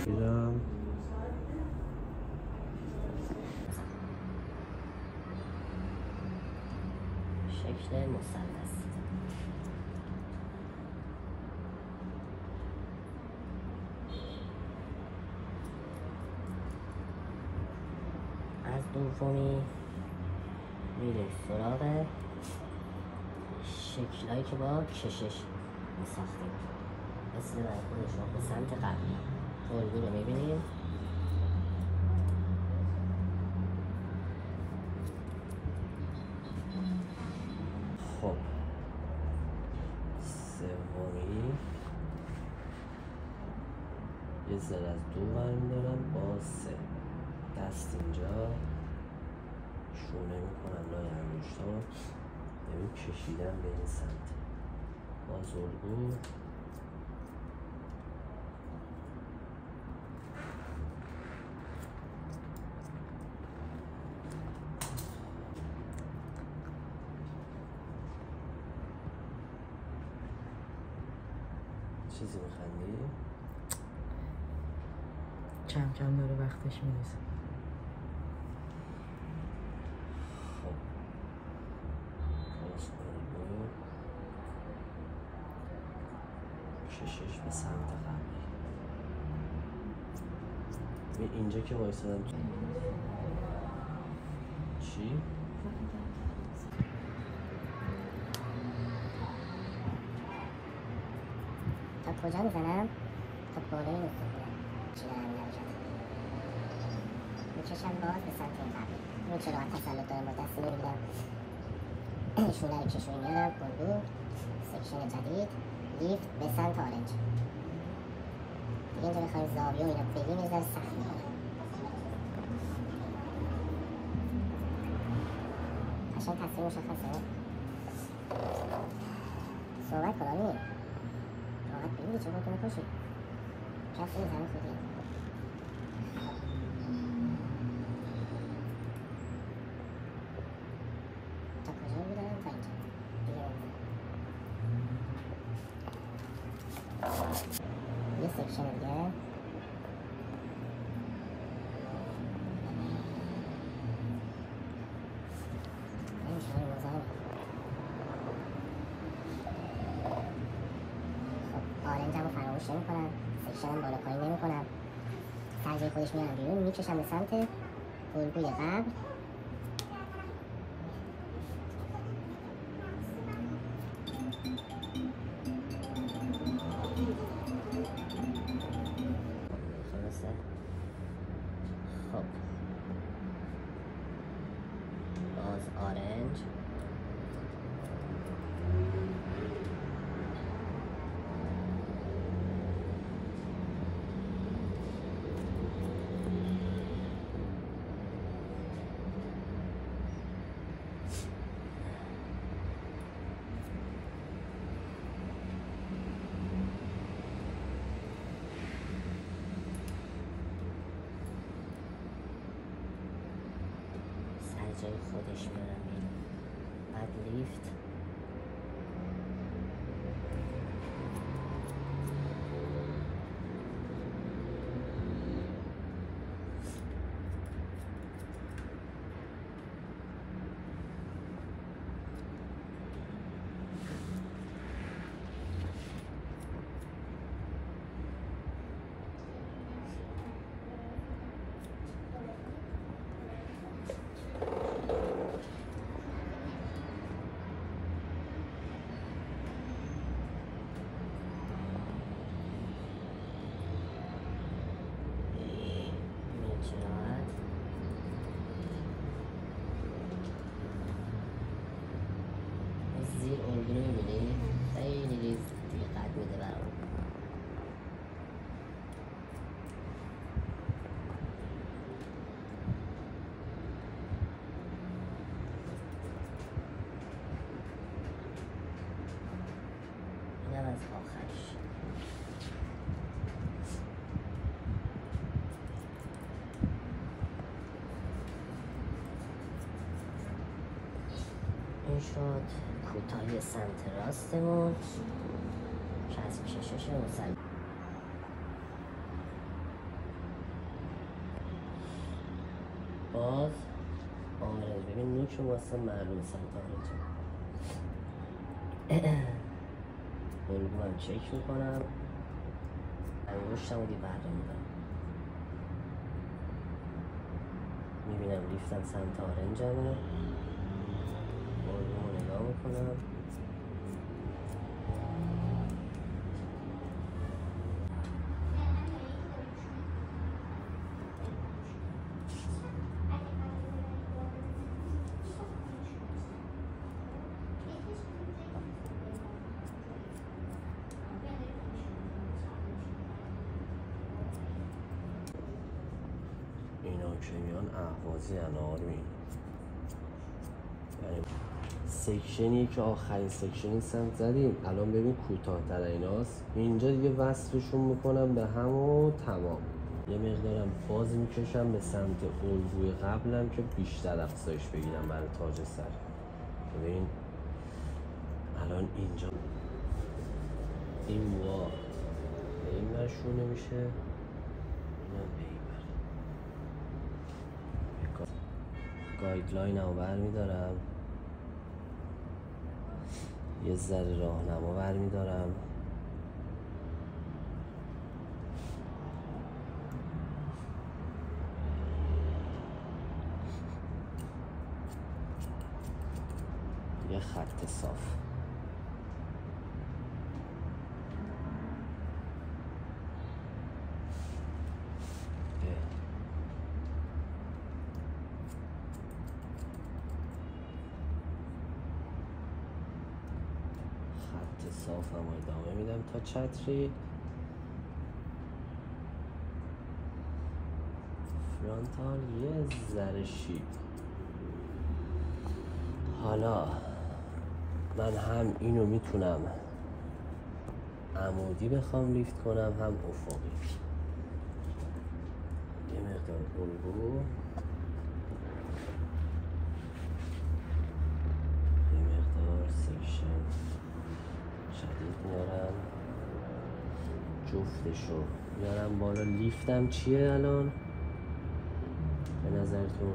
میرم شکل مثلث. از دومی میریم سراغ شکلایی که با کشش میساختیم، مثل در خودشون به سمت قبلی. الگو رو میبینیم. خب سومی یه ذره از دو برمیدارم با 3 دست اینجا شونه میکنم لای انگشتام، یعنی کشیدم به این سمت. باز الگو چیزی میخندی؟ کم کم داره وقتش میرسه. خب باز الگو کشش به سمت قبلی. اینجا که وایسادم چی؟ تا کجا میزنم؟ تا بالای نقطه خودم چی دارم این حرکت میکشم باز به سمت این قبلی. این چه راحت تسلط دارم، با دستی نمیگیرم، شونه رو کشونی میارم. الگو سکشن جدید، لیفت به سمت آرنج. دیگه اینجا بخوایم زاویه و اینا بگیم یه ذره سخت میکنم. قشنگ تصویر مشخصه. صحبت کلامی راحت بگیری چه خودتون کشی کسی میزنه خودی. تا کجا بودم؟ تا اینجا دیگه یه سکشن دیگه. آرنجم رو فراموش نمی کنم، سکشنم بالا پایین نمی کنم، سرجای خودش میارم بیرون، میکشم به سمت الگوی قبل. خلاصه خب باز آرنج جای خودش میارم بیرون. بعد لیفت زیر الگو میبینی؟ خیلی ریز دقت میده برام. اینم از آخرش. این شد کوتاهی سمت راستمون که از کشش مثلث. باز آرنج. ببین نوک واسه معلوم سمت آرنج. الگو هم چک میکنم، انگشتم رو بره میدم، میبینم لیفتم سمت آرنج همه، الگو رو نگاه میکنم. اینا که میان اهوازی آروین، یعنی سکشنی که آخرین سکشنی سمت زدیم الان ببین کوتاه‌تر ایناست، اینجا دیگه وصلشون میکنم به هم و تمام. یه مقدارم باز میکشم به سمت الگوی قبلم که بیشتر افزایش بگیرم برای تاج سر. ببین الان اینجا این موها به این برشونه میشه، اینم به این بر. گایدلاین هم برمیدارم، یه ذره راهنما برمیدارم، یه خط صاف. خط صاف هم ادامه میدم تا چتری. فرانتال یه ذره شیب. حالا من هم اینو میتونم عمودی بخوام لیفت کنم هم افقی. یه مقدار الگو، یه مقدار سکشن شدید میارم، جفتشو میارم بالا. لیفتم چیه الان به نظرتون؟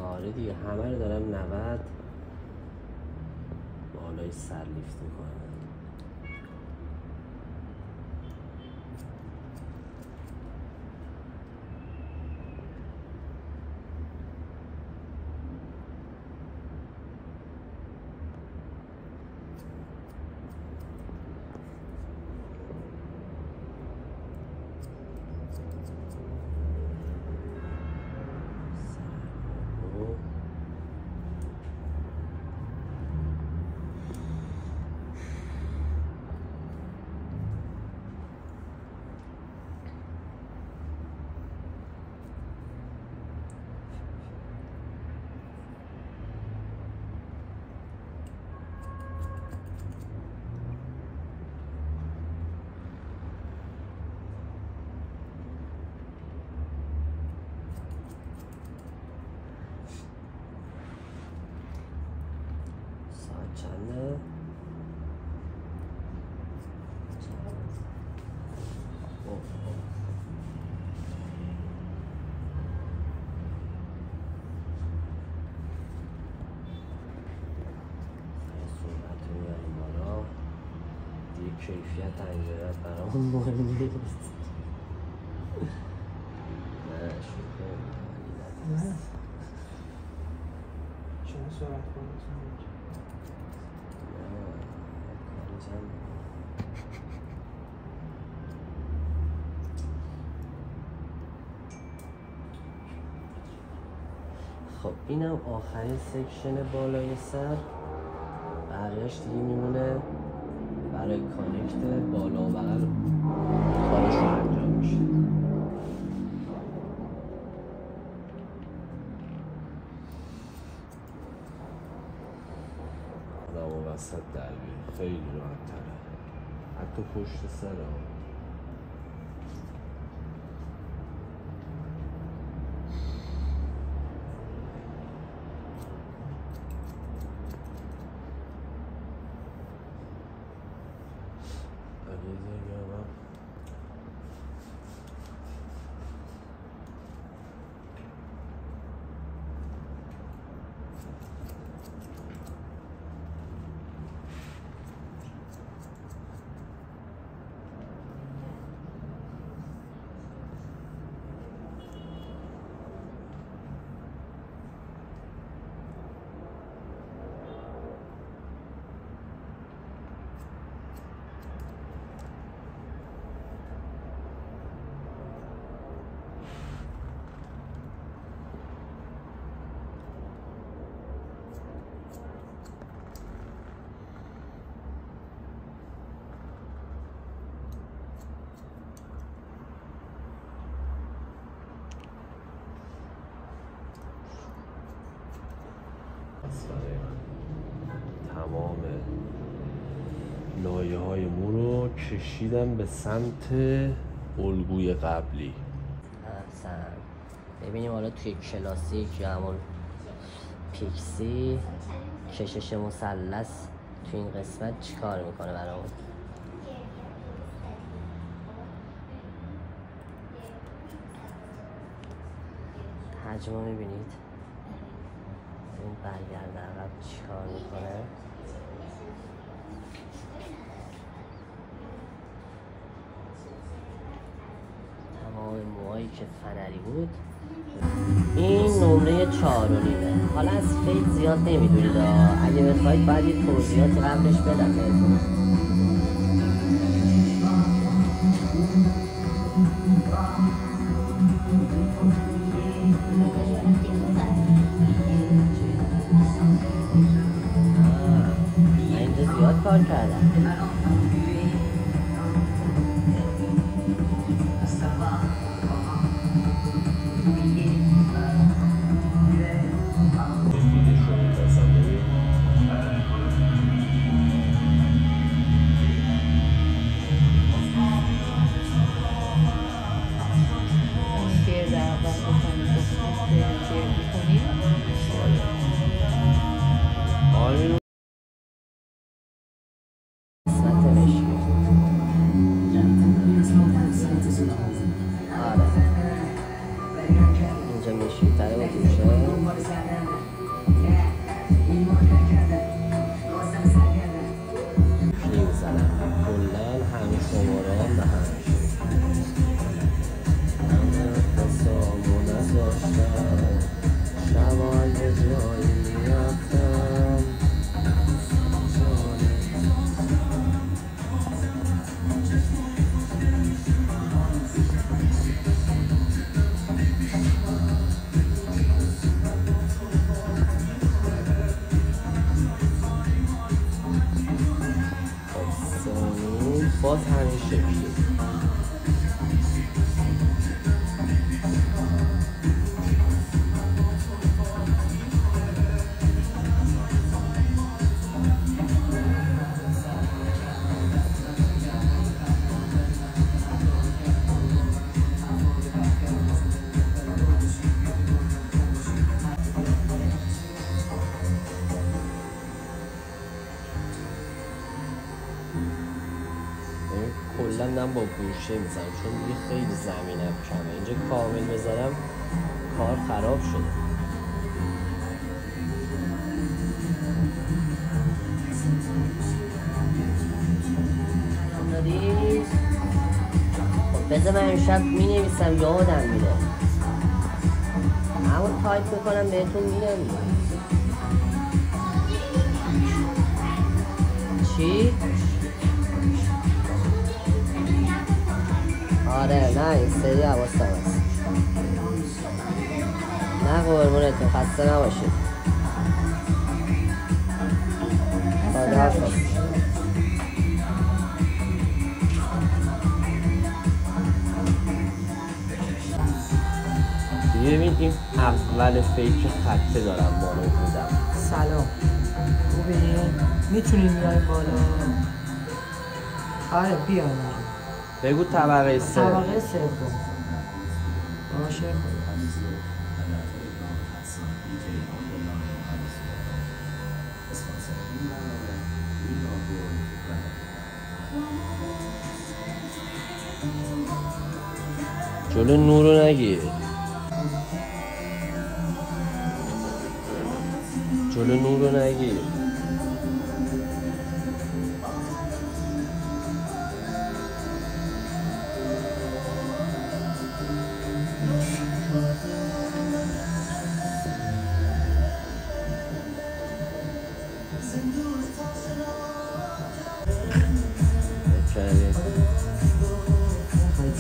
آره دیگه همه رو دارم 90 بالای سر لیفت میکنم. چنده؟ صورت رو میاریم بالا دیگه، کیفیت انجایت برامون مهم نیست. نه شکر نه شما سرعت خودتون خب اینم آخرین سکشن بالای سر، بقیه‌اش دیگه میمونه برای کانکت بالا و بغل کارشون انجام میشه. آدم وسط در بیاره خیلی راحت تره، حتی پشت سر هم. است برای من. تمام لایه های مو رو کشیدم به سمت الگوی قبلی. احسن. ببینیم حالا توی کلاسیک یا همون پیکسی کشش مثلث توی این قسمت چی کار میکنه برامون. حجم رو میبینید؟ این برگرده عقب چی کار میکنه. تمام موهایی که فنری بود. این نمره 4.5. حالا از فیت زیاد نمیدونید، اگه بخواید باید یه توضیحاتی قبلش بدم بهتون. من اینجا زیاد کار کردم. باز همین شکلی. کلا من با گوشه میزنم چون دیگه خیلی زمینم کمه. اینجا کامل بذارم کار خراب شده. خب بذار من امشب مینویسم یادم میره. همون تایپ میکنم بهتون میگم. چی؟ آره نه این سری حواستم هست. نه قربونتون خسته نباشید. خداحافظ. ببین این اول فیک خطه دارم بالا بودم. سلام خوبی؟ میتونیم بیایم بالا؟ آره بیایم. بگو طبقه 3. طبقه 3 باشه. جلو نورو نگیر. جلو نورو نگیر.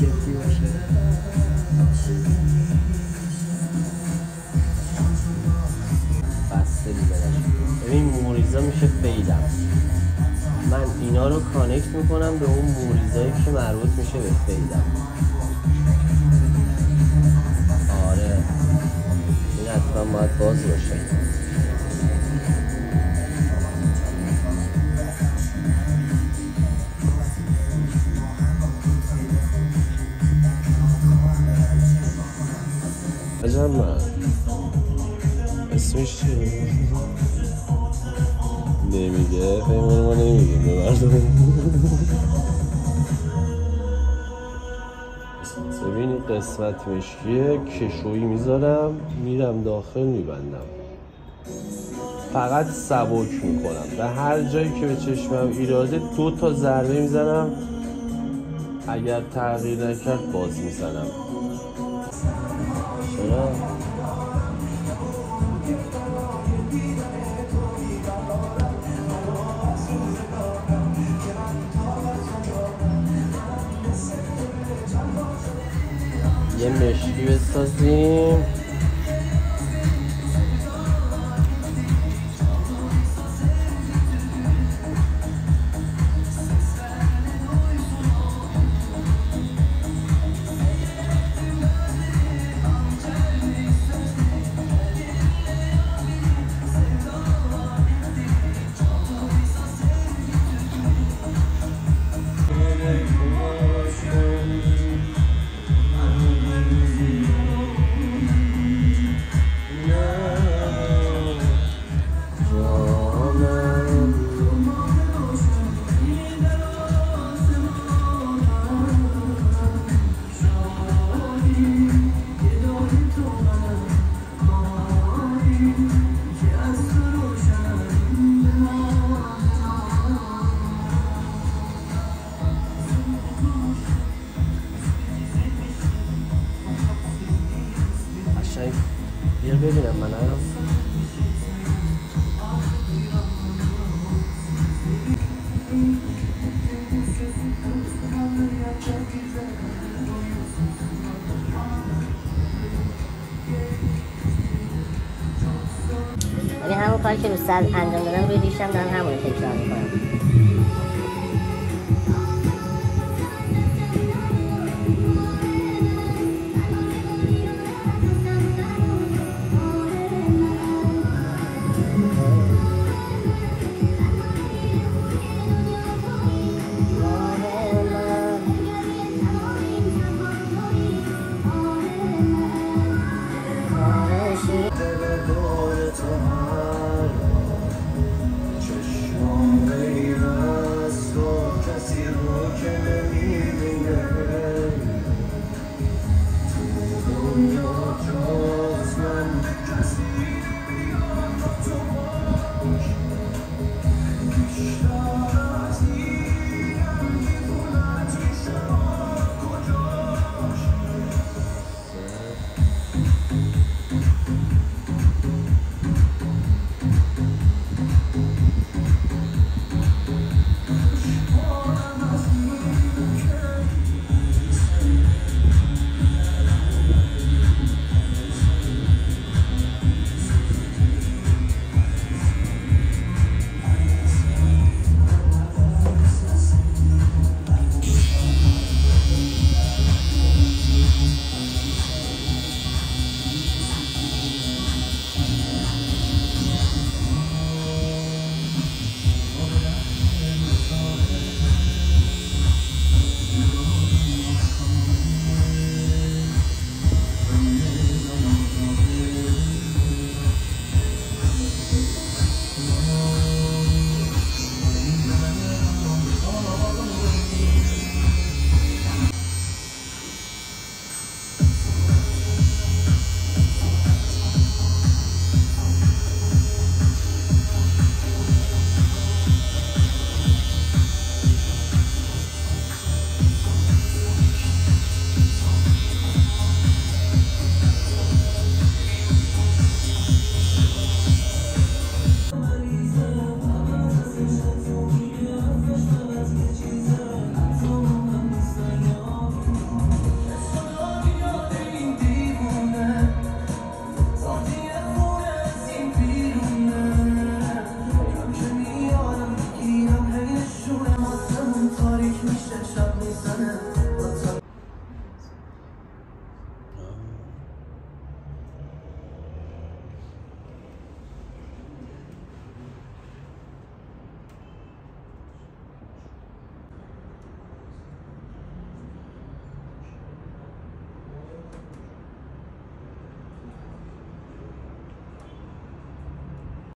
جدی باشه. بسته دیگرش. ببین موریزا میشه فیدم. من اینا رو کانکت میکنم به اون موریزایی که مربوط میشه به فیدم. آره این حتما باید باز باشه. میدونم من اسمش چیه؟ نمیگه پیمان ما نمیگیم به مردم. ببینی قسمت مشکیه کشویی میذارم میرم داخل میبندم، فقط سبک میکنم به هر جایی که به چشمم ایراده 2 تا ضربه میزنم، اگر تغییر نکرد باز میزنم. چرا؟ یه مشکی بسازیم. بیا ببینم منم. یعنی همون کاری که رو سر انجام دادم روی ریشم دارم همون رو تکرار میکنم. دل دور تو هر